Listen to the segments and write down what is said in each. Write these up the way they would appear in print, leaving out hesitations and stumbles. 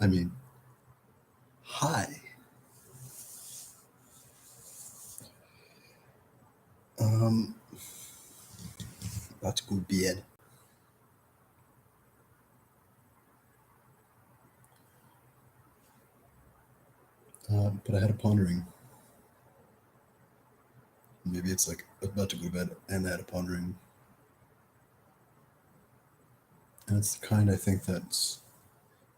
I mean, hi. About to go to bed. But I had a pondering. Maybe it's like about to go to bed and I had a pondering. And it's the kind I think that's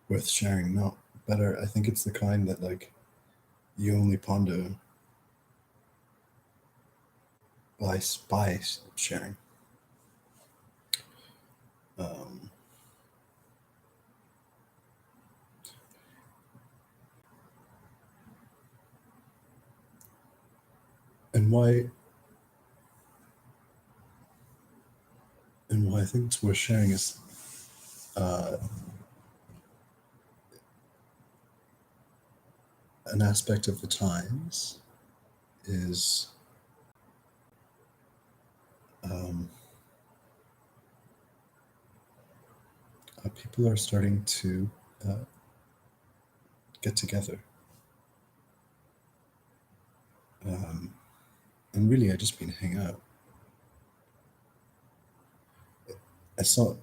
worth sharing. No, better, I think it's the kind that like you only ponder by sharing. Um, and why I think it's worth sharing is an aspect of the times is people are starting to get together. And really, I just mean hang out. I saw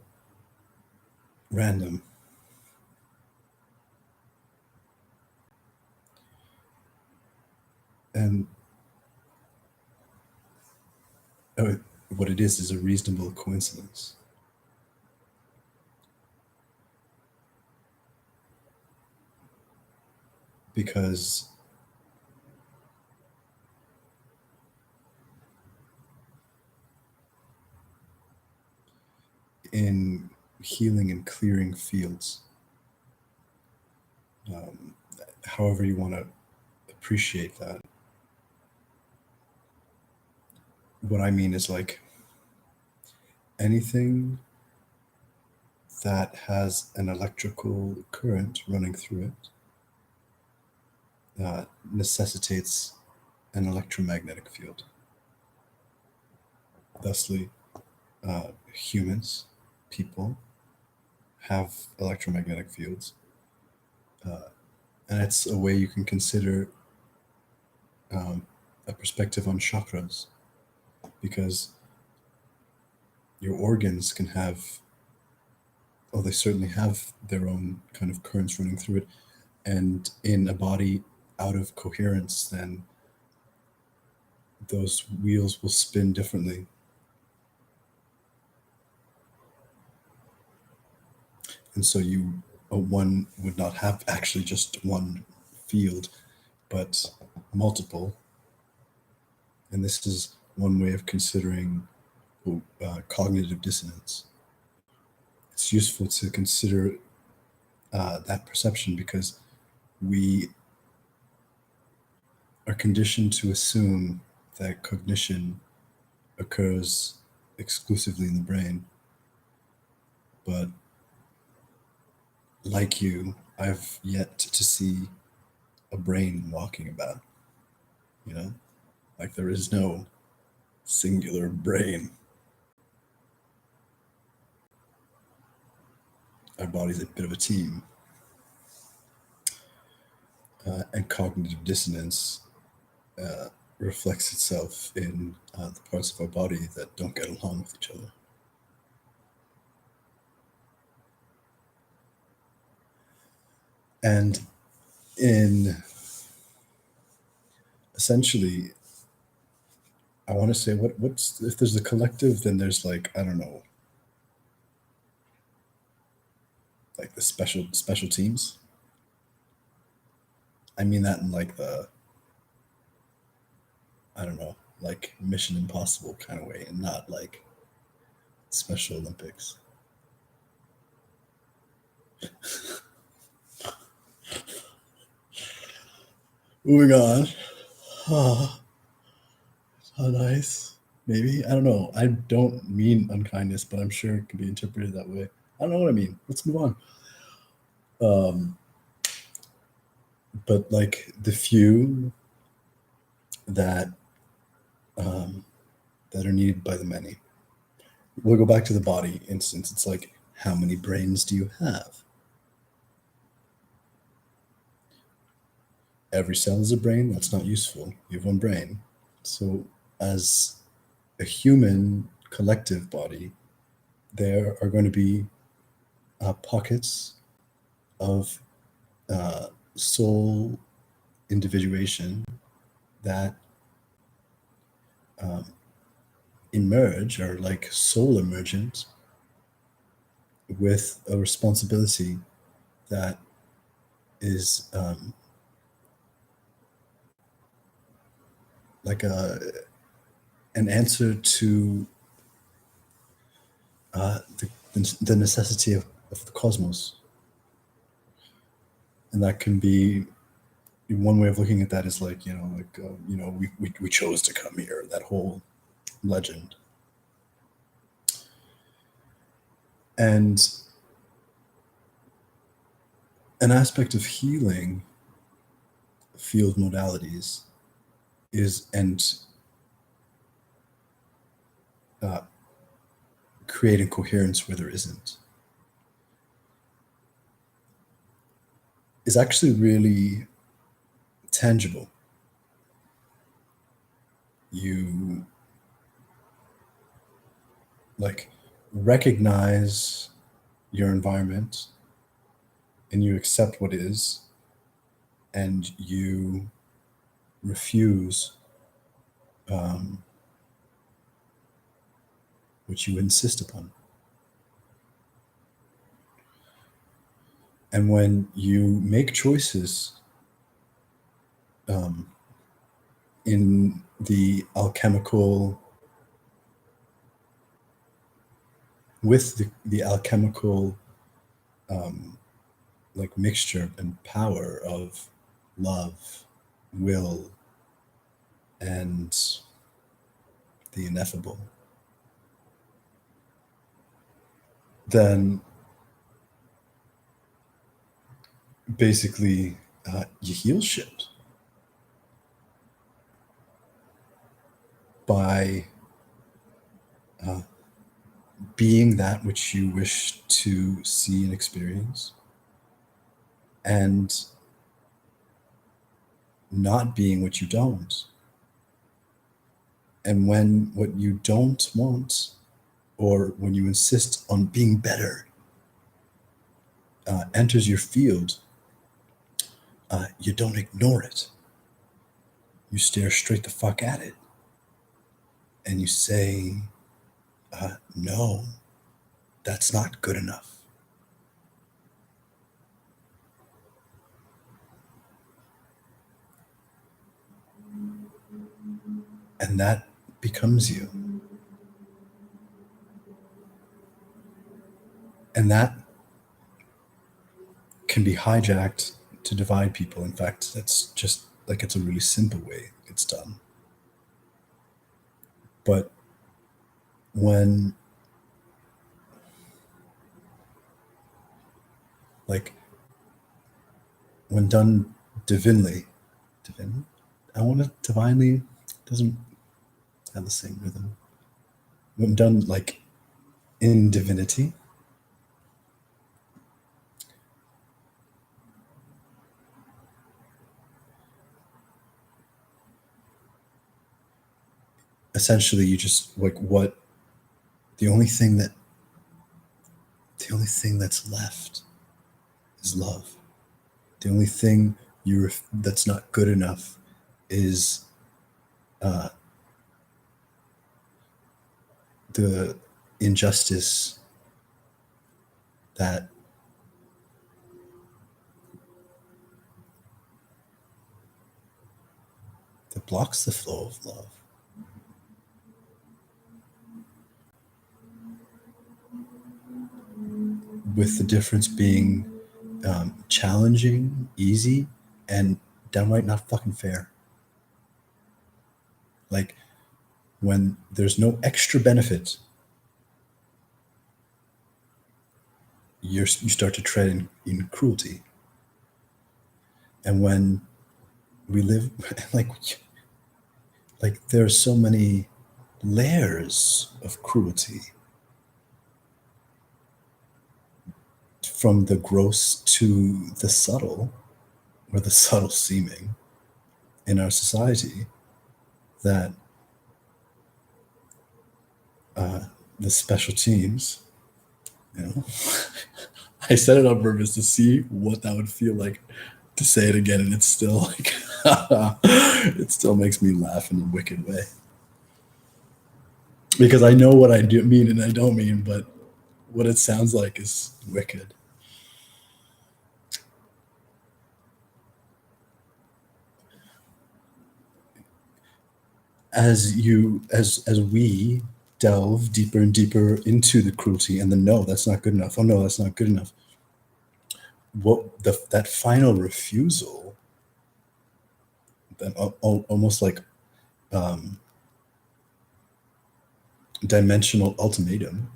random. And what it is a reasonable coincidence. Because in healing and clearing fields, however you want to appreciate that, what I mean is like anything that has an electrical current running through it necessitates an electromagnetic field. Thusly, humans, people, have electromagnetic fields. And it's a way you can consider a perspective on chakras, because your organs can have, well, they certainly have their own kind of currents running through it. And in a body out of coherence, then those wheels will spin differently. And so one would not have actually just one field, but multiple. And this is one way of considering cognitive dissonance. It's useful to consider that perception, because we are conditioned to assume that cognition occurs exclusively in the brain. But like you, I've yet to see a brain walking about, like there is no singular brain. Our body's a bit of a team. And cognitive dissonance reflects itself in the parts of our body that don't get along with each other. And in essentially, I want to say what's if there's a collective, then there's like, I don't know, like the special teams. I mean that in like the, I don't know, like Mission Impossible kind of way, and not like Special Olympics. Moving on. Oh, how nice. Maybe. I don't know. I don't mean unkindness, but I'm sure it can be interpreted that way. I don't know what I mean. Let's move on. But like the few that that are needed by the many. We'll go back to the body instance. It's like, how many brains do you have? every cell is a brain. That's not useful. You have one brain. So, as a human collective body, there are going to be pockets of soul individuation that um, emerge, or like soul emergent, with a responsibility that is like an answer to the necessity of the cosmos. And that can be one way of looking at that is like, we chose to come here, that whole legend. And an aspect of healing field modalities is, and uh, creating coherence where there isn't, is actually really tangible. You like recognize your environment and you accept what is, and you refuse what you insist upon. And when you make choices um, in the alchemical, with the alchemical like mixture and power of love, will, and the ineffable, then basically you heal shit by being that which you wish to see and experience, and not being what you don't. And when what you don't want, or when you insist on being better, enters your field, you don't ignore it. You stare straight the fuck at it. And you say, no, that's not good enough. And that becomes you. And that can be hijacked to divide people. In fact, that's just like, it's a really simple way it's done. But when, like, when done divinely, I want to divinely, doesn't have the same rhythm. When done like in divinity, essentially you just like, what the only thing that's left is love. The only thing that's not good enough is the injustice that blocks the flow of love. With the difference being challenging, easy, and downright not fucking fair. Like, when there's no extra benefit, you start to tread in cruelty. And when we live like there are so many layers of cruelty, from the gross to the subtle, or the subtle seeming. in our society that the special teams, you know, I said it on purpose to see what that would feel like to say it again, and it's still like, it still makes me laugh in a wicked way. Because I know what I do mean and I don't mean, but what it sounds like is wicked. As we delve deeper and deeper into the cruelty and the no, that's not good enough. Oh no, that's not good enough. What that final refusal, that almost like um, dimensional ultimatum,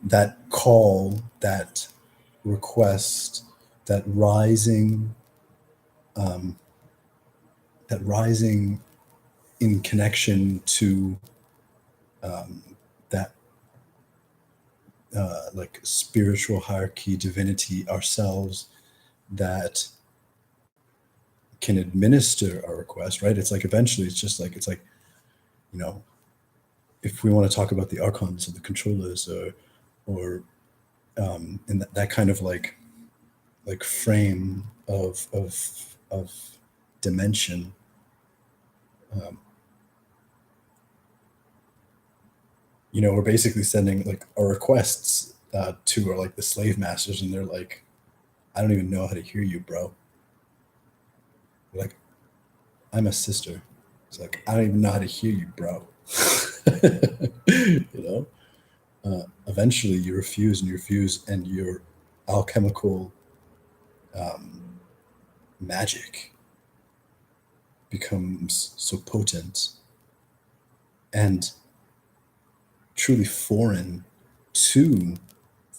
that call, that request, that rising, um, that rising in connection to that like spiritual hierarchy, divinity, ourselves, that can administer our request, right? It's like eventually it's just like, it's like, you know, if we want to talk about the archons or the controllers, or in that kind of like frame of dimension, um, you know, we're basically sending like our requests to our like the slave masters, and they're like, I don't even know how to hear you, bro. They're like, I'm a sister. It's like, I don't even know how to hear you, bro. You know, eventually you refuse and you refuse, and your alchemical um, magic becomes so potent and truly foreign to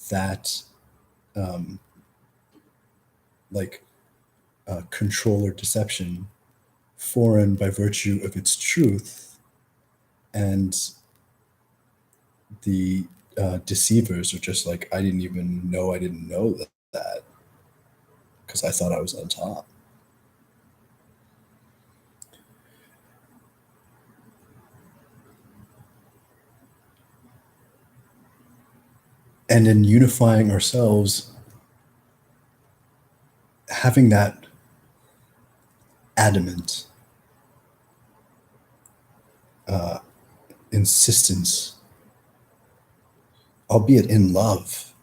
that um, like control or deception, foreign by virtue of its truth, and the deceivers are just like, I didn't even know I didn't know that because I thought I was on top. And in unifying ourselves, having that adamant uh, insistence, albeit in love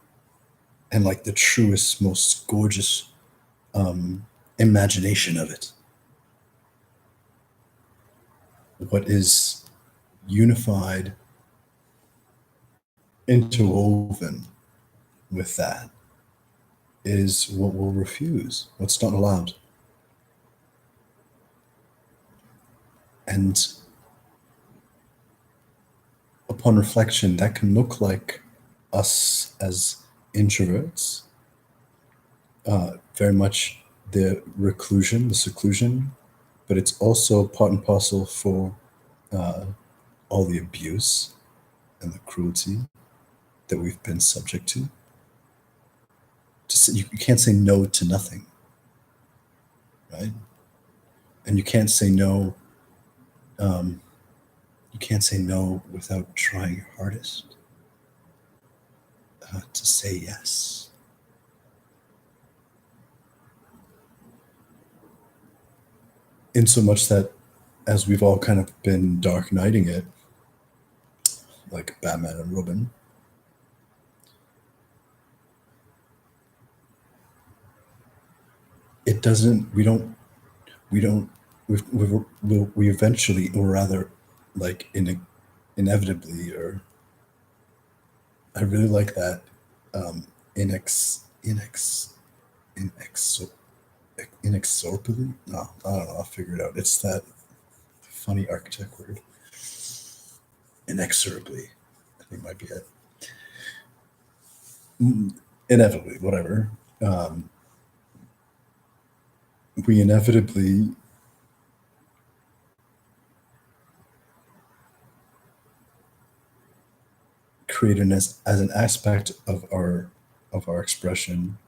and like the truest, most gorgeous imagination of it, what is unified, interwoven with that is what we'll refuse, what's not allowed. And upon reflection, that can look like us as introverts, very much the reclusion, the seclusion, but it's also part and parcel for uh, all the abuse and the cruelty that we've been subject to. Just, you can't say no to nothing, right? And you can't say no. Um, you can't say no without trying your hardest to say yes. In so much that, as we've all kind of been dark knighting it, like Batman and Robin, it doesn't. We don't. We don't. We eventually, or rather, like inevitably, or I really like that inex inex inex inexorably. No, I don't know. I'll figure it out. It's that funny architect word. Inexorably, I think might be it. Inevitably, whatever. Um, we inevitably create as an aspect of our expression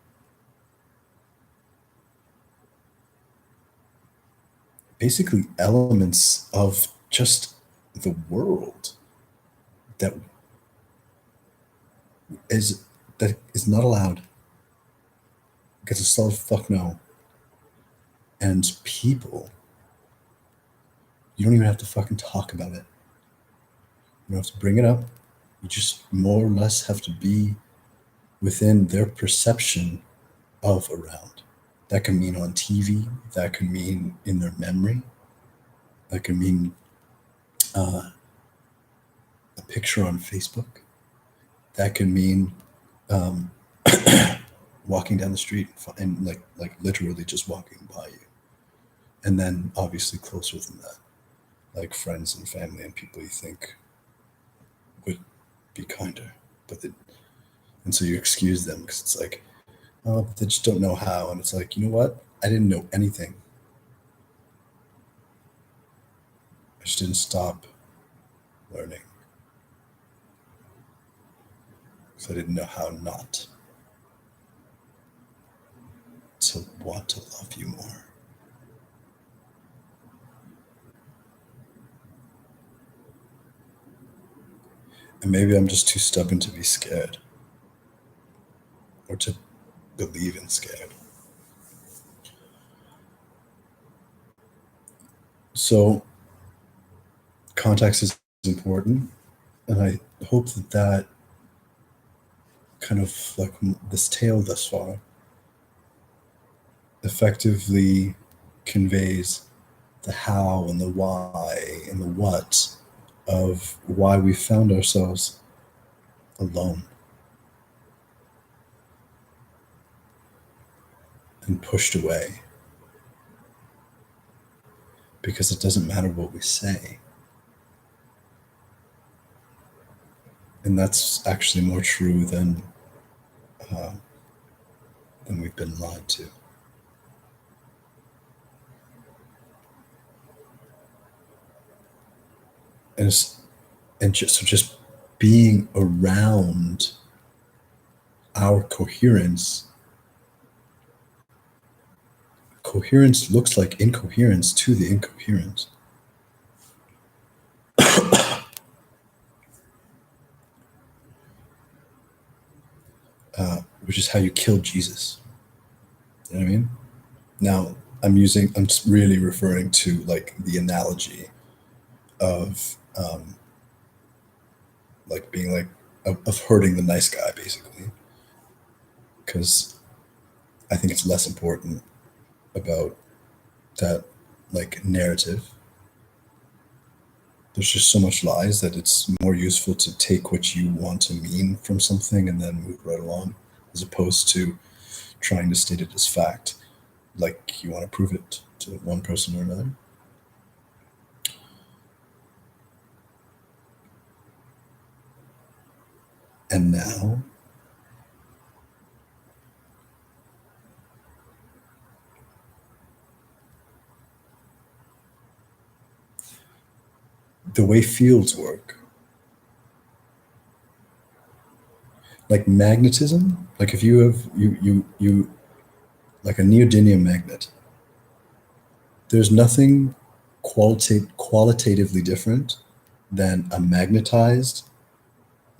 basically elements of just the world that is that is not allowed. Gets a solid fuck no. And people, you don't even have to fucking talk about it. You don't have to bring it up. You just more or less have to be within their perception of around. That can mean on TV. That can mean in their memory. That can mean a picture on Facebook. That can mean um, walking down the street and like literally just walking by you. And then obviously closer than that, like friends and family and people you think would be kinder, but they, and so you excuse them because it's like, oh, they just don't know how, and it's like, you know what? I didn't know anything. I just didn't stop learning because I didn't know how not to want to love you more. And maybe I'm just too stubborn to be scared or to believe in scared. So context is important, and I hope that that kind of like this tale thus far effectively conveys the how and the why and the what of why we found ourselves alone and pushed away, because it doesn't matter what we say. And that's actually more true uh, than we've been lied to. And just being around our coherence. Coherence looks like incoherence to the incoherent. Which is how you killed Jesus. You know what I mean? Now, I'm just really referring to like the analogy of like being like, of hurting the nice guy, basically. Because I think it's less important about that like narrative. There's just so much lies that it's more useful to take what you want to mean from something and then move right along, as opposed to trying to state it as fact, like you want to prove it to one person or another. And now, the way fields work, like magnetism, like if you have you like a neodymium magnet, there's nothing qualitatively different than a magnetized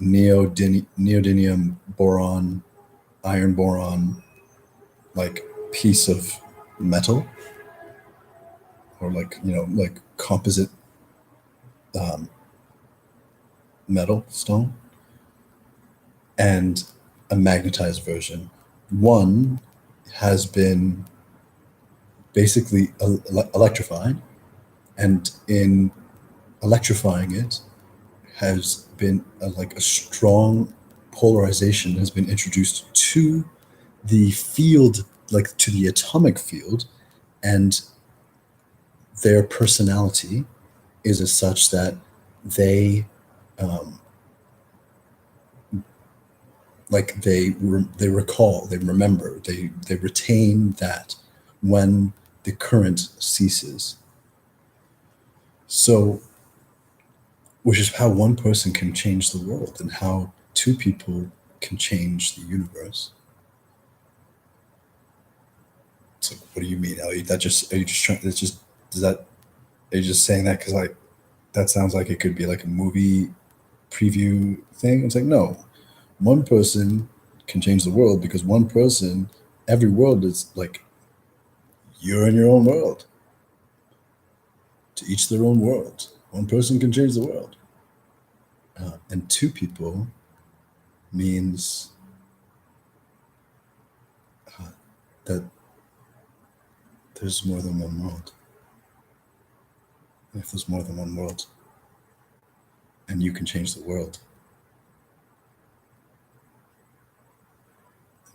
neodymium boron, iron boron, like piece of metal, or like, you know, like composite um, metal stone, and a magnetized version. One has been basically electrified, and in electrifying it has been like a strong polarization has been introduced to the field, like to the atomic field, and their personality is as such that they um, like they recall, they remember, they retain that when the current ceases. So, which is how one person can change the world, and how two people can change the universe. So, what do you mean, Ellie? That just, are you just trying? It's just, does that Are you just saying that because like that sounds like it could be like a movie preview thing? It's like no, one person can change the world because one person, every world is like you're in your own world. To each their own world. One person can change the world. And two people means that there's more than one world. And if there's more than one world, and you can change the world,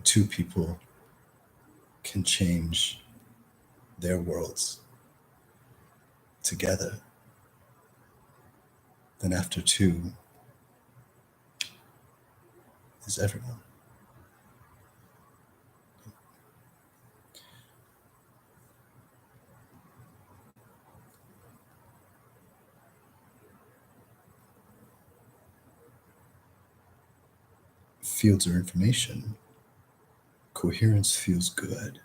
two people can change their worlds together, then after two is everyone. Fields are information. Coherence feels good.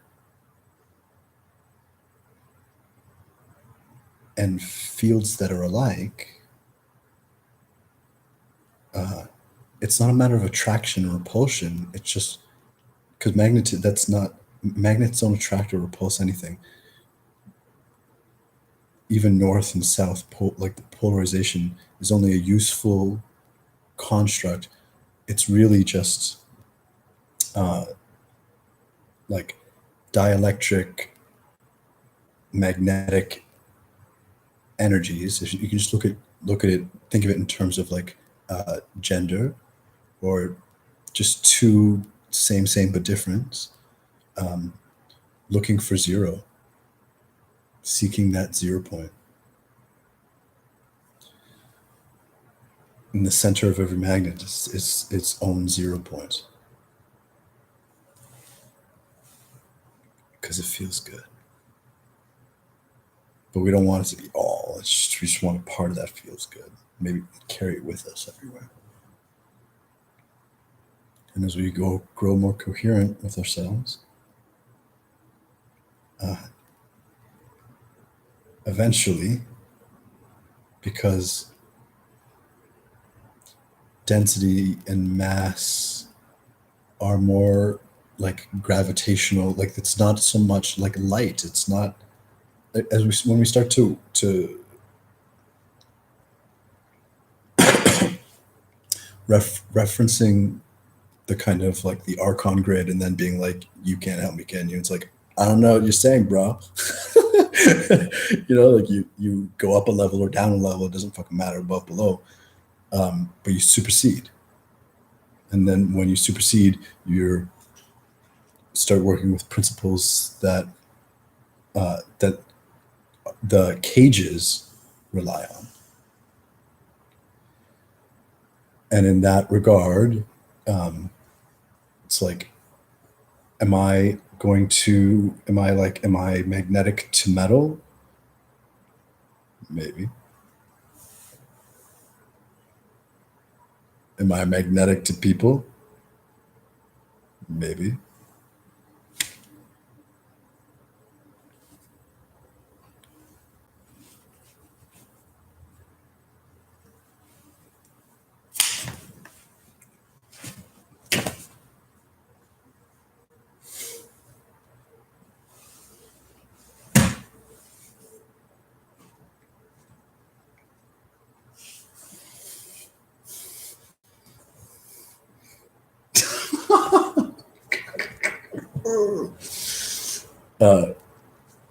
And fields that are alike, it's not a matter of attraction or repulsion. It's just because magnets don't attract or repulse anything. Even north and south pole, like the polarization is only a useful construct. It's really just like dielectric magnetic energies. If you can just look at it, think of it in terms of like gender, or just two same but different, looking for zero, seeking that 0 point. In the center of every magnet is its own 0 point because it feels good. But we don't want it to be all. We just want a part of that feels good. Maybe carry it with us everywhere. And as we grow more coherent with ourselves, eventually, because density and mass are more like gravitational, like it's not so much like light. It's not when we start to referencing the kind of like the Archon grid and then being like, you can't help me, can you? It's like, I don't know what you're saying, bro. Like you go up a level or down a level, it doesn't fucking matter, above, below. But you supersede. And then when you supersede, you start working with principles that that the cages rely on. And in that regard, it's like, am I magnetic to metal? Maybe. Am I magnetic to people? Maybe.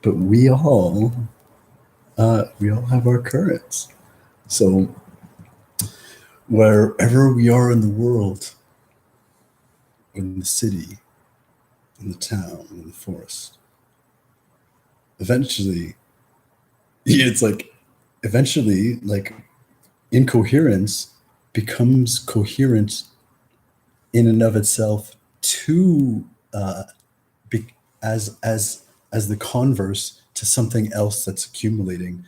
But we all have our currents. So wherever we are in the world, in the city, in the town, in the forest, eventually, like incoherence becomes coherent in and of itself to as the converse to something else that's accumulating,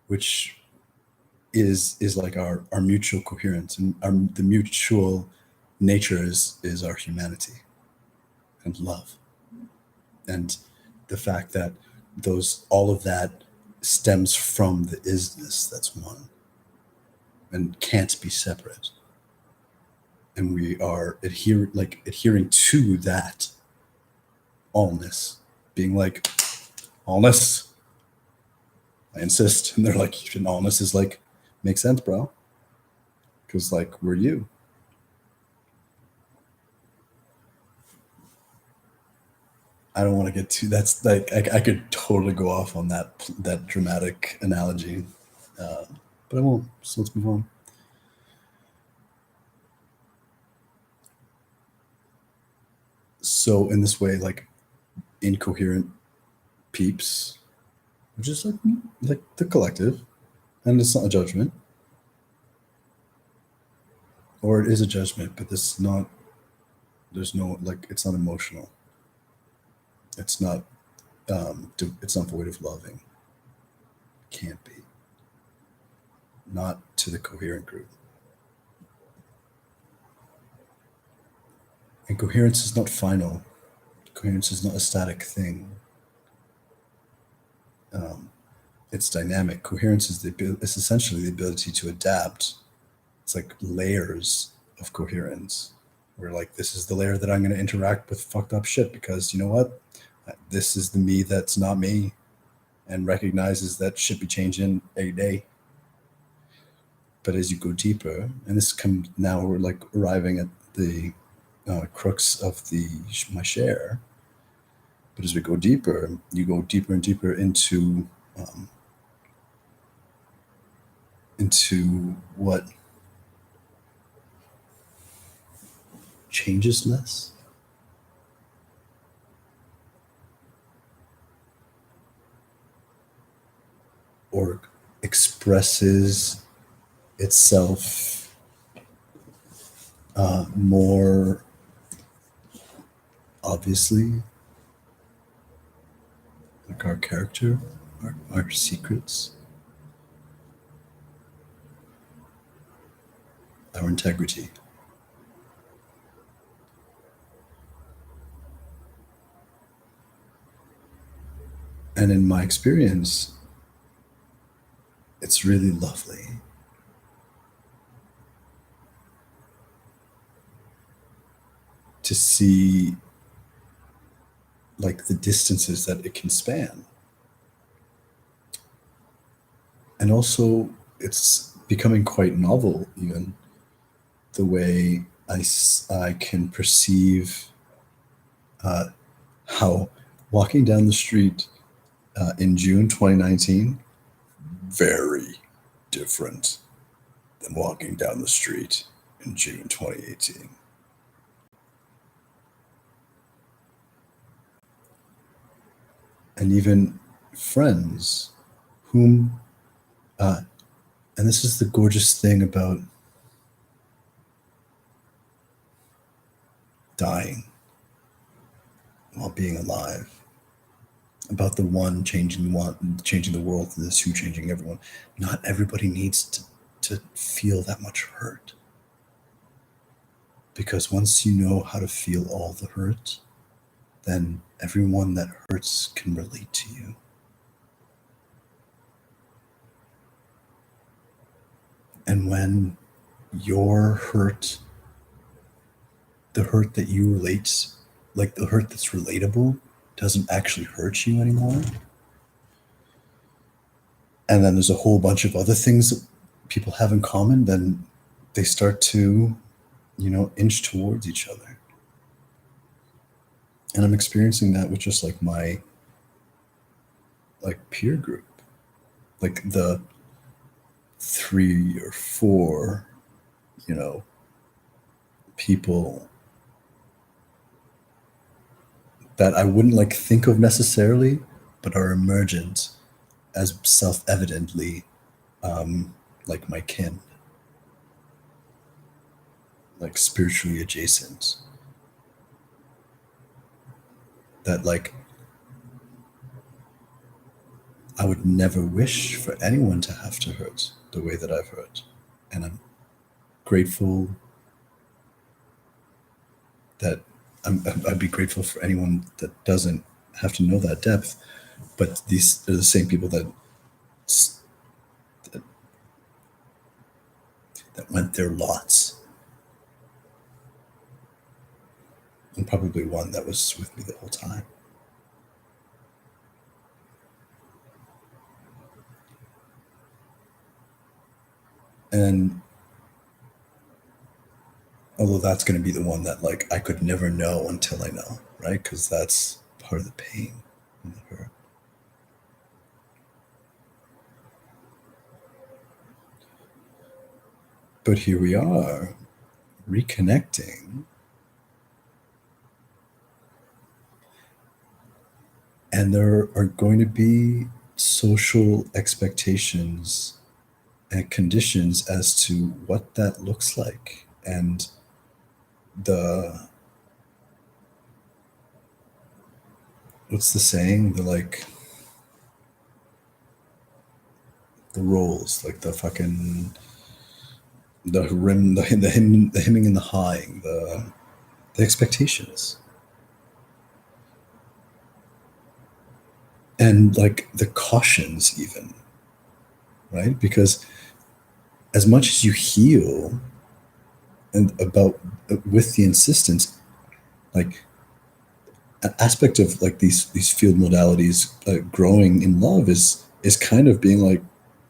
which is like our mutual coherence, and the mutual nature is our humanity and love, and the fact that all of that stems from the isness that's one and can't be separate. And we are adhering to that allness, being like, allness, I insist. And they're like, allness is like, makes sense, bro. Because like, we're you. I don't want to get too. That's like I could totally go off on that dramatic analogy, but I won't. So let's move on. So in this way, like incoherent peeps, which is like the collective, and it's not a judgment, or it is a judgment, but this is not. There's no like it's not emotional. It's not. It's not void of loving. Can't be. Not to the coherent group. And coherence is not final. Coherence is not a static thing. It's dynamic. Coherence is it's essentially the ability to adapt. It's like layers of coherence. Where like this is the layer that I'm going to interact with fucked up shit because you know what, this is the me that's not me, and recognizes that shit be changing every day. But as you go deeper, and this comes now, we're like arriving at the crux of my share. But as we go deeper, you go deeper and deeper into what changes less, or expresses itself more obviously, like our character, our secrets, our integrity. And in my experience, it's really lovely. To see like the distances that it can span. And also it's becoming quite novel, even the way I can perceive how walking down the street in June 2019, very different than walking down the street in June 2018. And even friends whom, and this is the gorgeous thing about dying while being alive, about the one changing the world, and the two changing everyone. Not everybody needs to feel that much hurt, because once you know how to feel all the hurt, then everyone that hurts can relate to you. And when your hurt, the hurt that you relate, like the hurt that's relatable, doesn't actually hurt you anymore, and then there's a whole bunch of other things that people have in common, then they start to, inch towards each other. And I'm experiencing that with just like my peer group, like the 3 or 4, people that I wouldn't think of necessarily, but are emergent as self-evidently like my kin, like spiritually adjacent, that I would never wish for anyone to have to hurt the way that I've hurt. And I'm grateful that I'd be grateful for anyone that doesn't have to know that depth. But these are the same people that went there lots, and probably one that was with me the whole time. And although that's going to be the one that like I could never know until I know, right? Because that's part of the pain and the hurt. But here we are, reconnecting, and there are going to be social expectations and conditions as to what that looks like. And the, what's the saying? The like, the roles, like the fucking, the rim, the hemming and the hawing, the expectations. And like the cautions, even, right? Because as much as you heal and about with the insistence, like an aspect of like these field modalities growing in love is kind of being like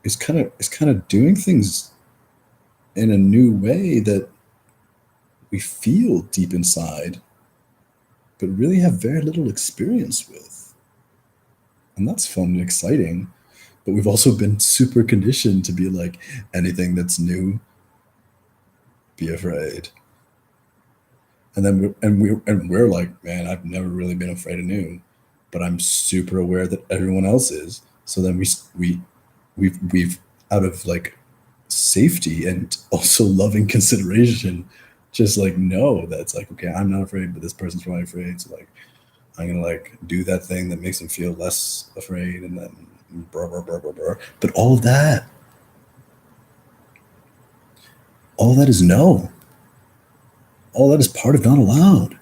is kind of doing things in a new way that we feel deep inside but really have very little experience with, and that's fun and exciting. But we've also been super conditioned to be like, anything that's new, be afraid. And then we're like, man, I've never really been afraid of new, but I'm super aware that everyone else is. So then we've out of like safety and also loving consideration, just like know that it's like, okay, I'm not afraid, but this person's probably afraid. So like, I'm gonna like do that thing that makes them feel less afraid, and then blah blah blah blah blah. But all that is no. All that is part of not allowed.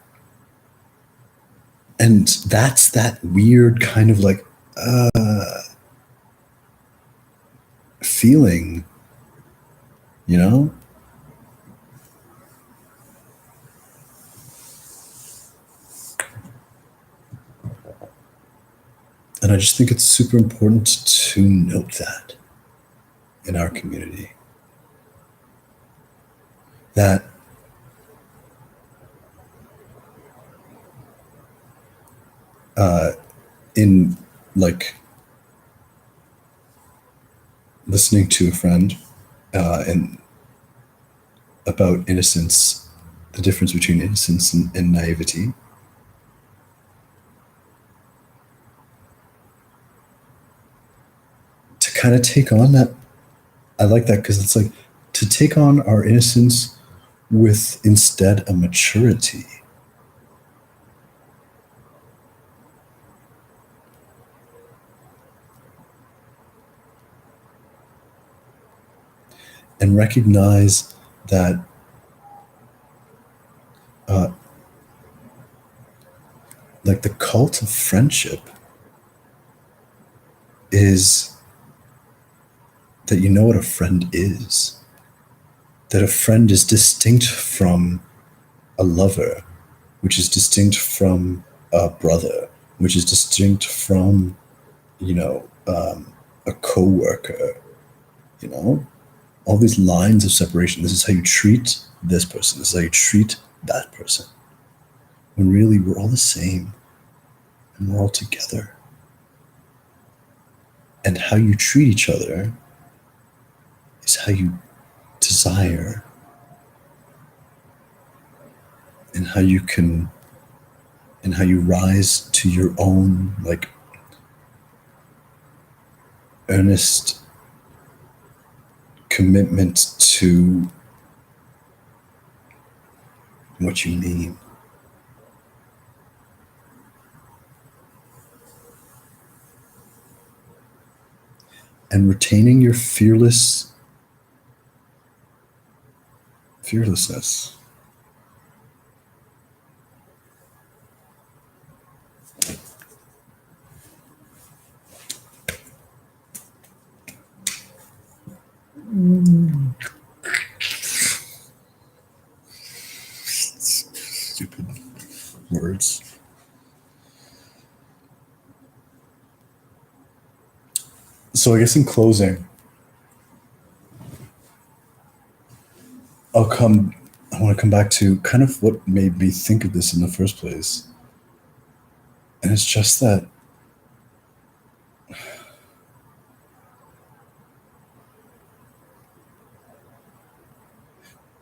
And that's that weird kind of like feeling, you know? And I just think it's super important to note that in our community. That in like listening to a friend and about innocence, the difference between innocence and naivety, to kind of take on that. I like that because it's like to take on our innocence with instead a maturity and recognize that uh, like the cult of friendship is that you know what a friend is, that a friend is distinct from a lover, which is distinct from a brother, which is distinct from, you know, a coworker, you know, all these lines of separation. This is how you treat this person. This is how you treat that person. When really we're all the same and we're all together. And how you treat each other is how you desire and how you can and how you rise to your own like earnest commitment to what you mean. And retaining your fearlessness. Stupid words. So I guess in closing, I want to come back to kind of what made me think of this in the first place. And it's just that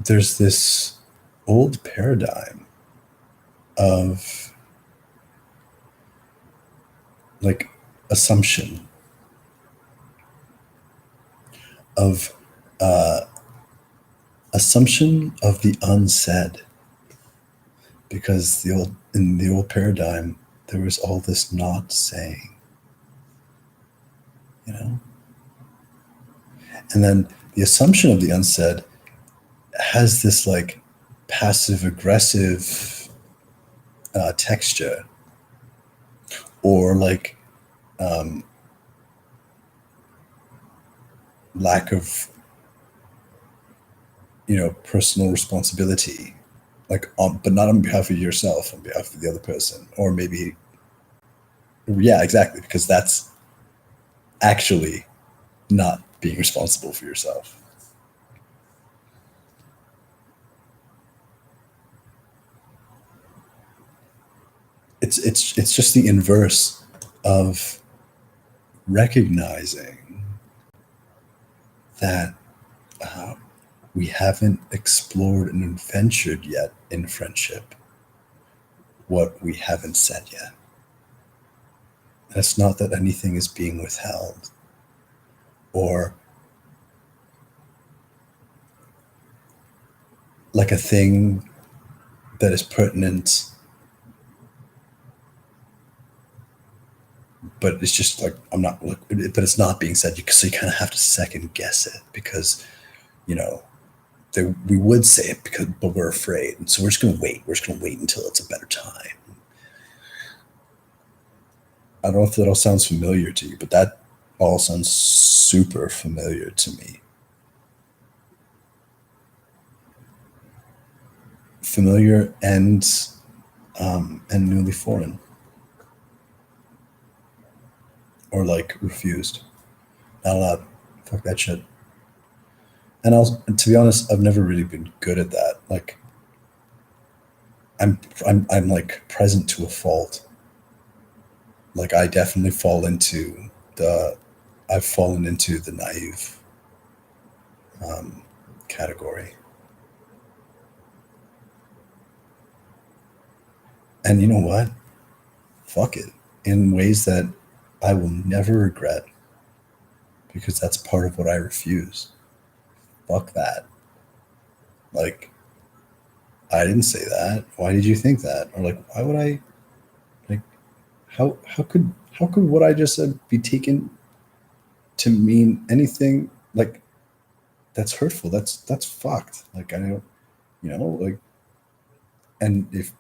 there's this old paradigm of like assumption of uh, assumption of the unsaid, because in the old paradigm there was all this not saying, you know, and then the assumption of the unsaid has this like passive aggressive texture, or like um, lack of, personal responsibility, like but not on behalf of yourself, on behalf of the other person, or maybe, yeah, exactly, because that's actually not being responsible for yourself. It's just the inverse of recognizing that uh, we haven't explored and adventured yet in friendship what we haven't said yet. And it's not that anything is being withheld, or like a thing that is pertinent, but it's just like, I'm not, but it's not being said. So you kind of have to second guess it, because, you know, we would say it because, but we're afraid. And so we're just going to wait. We're just going to wait until it's a better time. I don't know if that all sounds familiar to you, but that all sounds super familiar to me. Familiar and newly foreign, or like refused. Not allowed. Fuck that shit. And to be honest, I've never really been good at that. Like, I'm like present to a fault. Like, I definitely fall into the I've fallen into the naive um, category. And you know what? Fuck it. In ways that I will never regret, because that's part of what I refuse. Fuck that. Like, I didn't say that. Why did you think that? Or like, why would I, like, how could what I just said be taken to mean anything like that's hurtful? That's fucked. Like, I don't, like, and if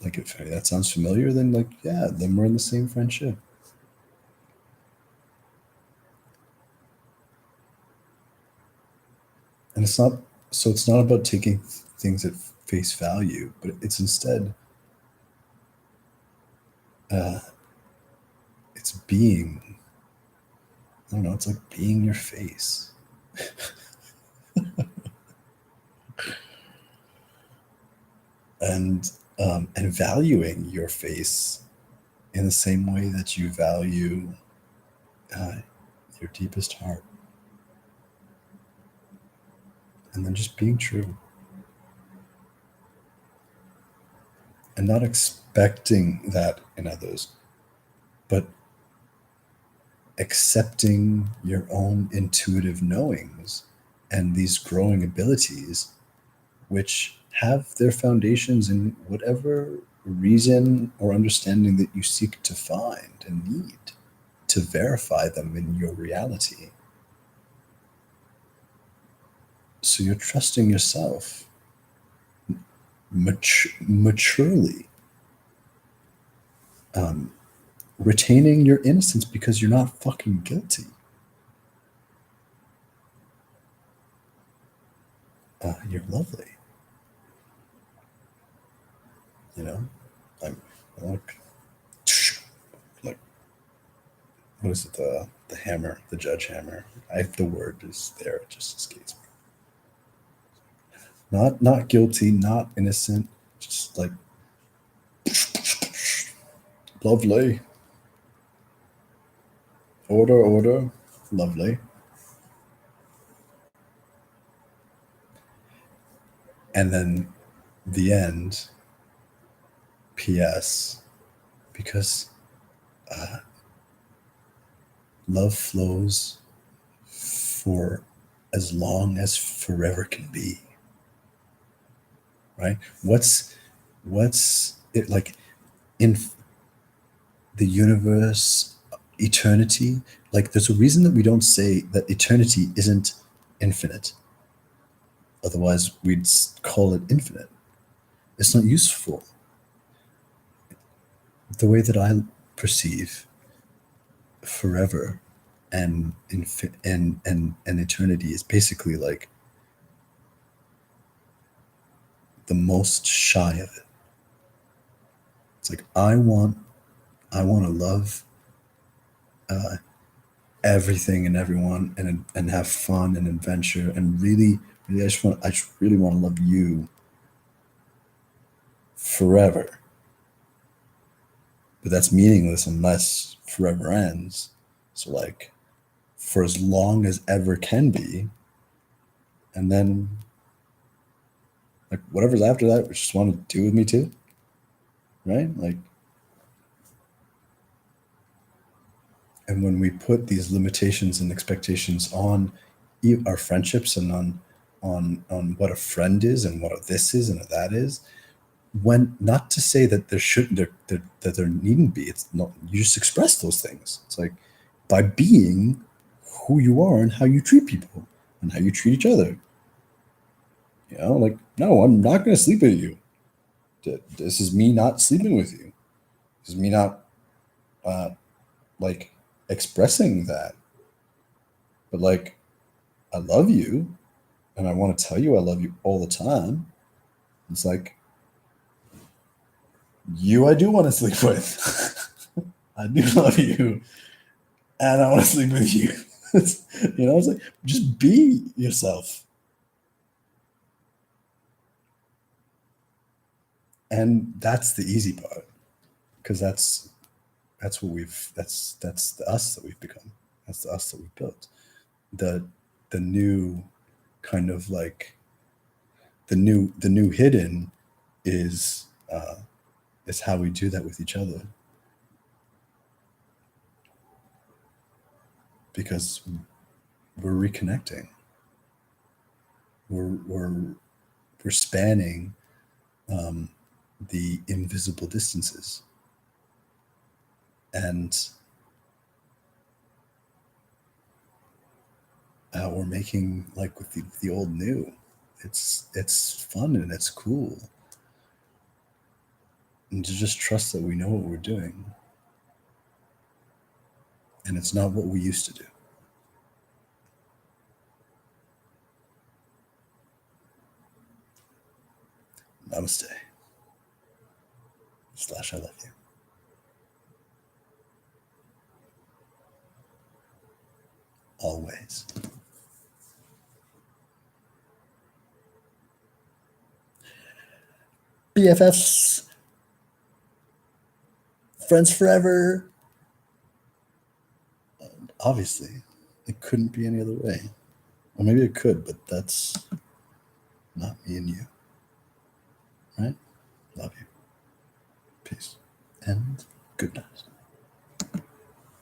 like, if that sounds familiar, then like, yeah, then we're in the same friendship. And it's not about taking things at face value, but it's instead, uh, it's being, I don't know, it's like being your face, and valuing your face in the same way that you value uh, your deepest heart, and then just being true, and not expecting that in others, but accepting your own intuitive knowings and these growing abilities, which have their foundations in whatever reason or understanding that you seek to find and need to verify them in your reality. So you're trusting yourself maturely, um, retaining your innocence because you're not fucking guilty. you're lovely. You know, I'm like what is it? The hammer, the judge hammer. The word is there. It just escapes me. Not guilty, not innocent. Just like lovely. Order, order. Lovely. And then the end. P.S. Because love flows for as long as forever can be. Right? What's it like in the universe, eternity? Like there's a reason that we don't say that eternity isn't infinite. Otherwise, we'd call it infinite. It's not useful. The way that I perceive forever and eternity is basically like the most shy of it. It's like I want to love everything and everyone and have fun and adventure and really I just really want to love you forever. But that's meaningless unless forever ends. So like for as long as ever can be, and then like whatever's after that, we just want to do with me too, right? Like, and when we put these limitations and expectations on our friendships and on what a friend is and what a this is and a that is, when not to say that there shouldn't that there needn't be. It's not, you just express those things. It's like by being who you are and how you treat people and how you treat each other. You know, like, no, I'm not going to sleep with you. This is me not sleeping with you. This is me not uh, like expressing that. But like, I love you, and I want to tell you I love you all the time. It's like you, I do want to sleep with. I do love you, and I want to sleep with you. You know, it's like just be yourself, and that's the easy part because that's what that's the us that we've become. That's the us that we've built. The the new kind of like the new hidden is is how we do that with each other because we're reconnecting. We're spanning the invisible distances, and we're making like with the old new. It's fun and it's cool, and to just trust that we know what we're doing, and it's not what we used to do. Namaste. Slash I love you. Always. BFFs, friends forever. Obviously, it couldn't be any other way. Or maybe it could, but that's not me and you. Right? Love you. Peace. And good night.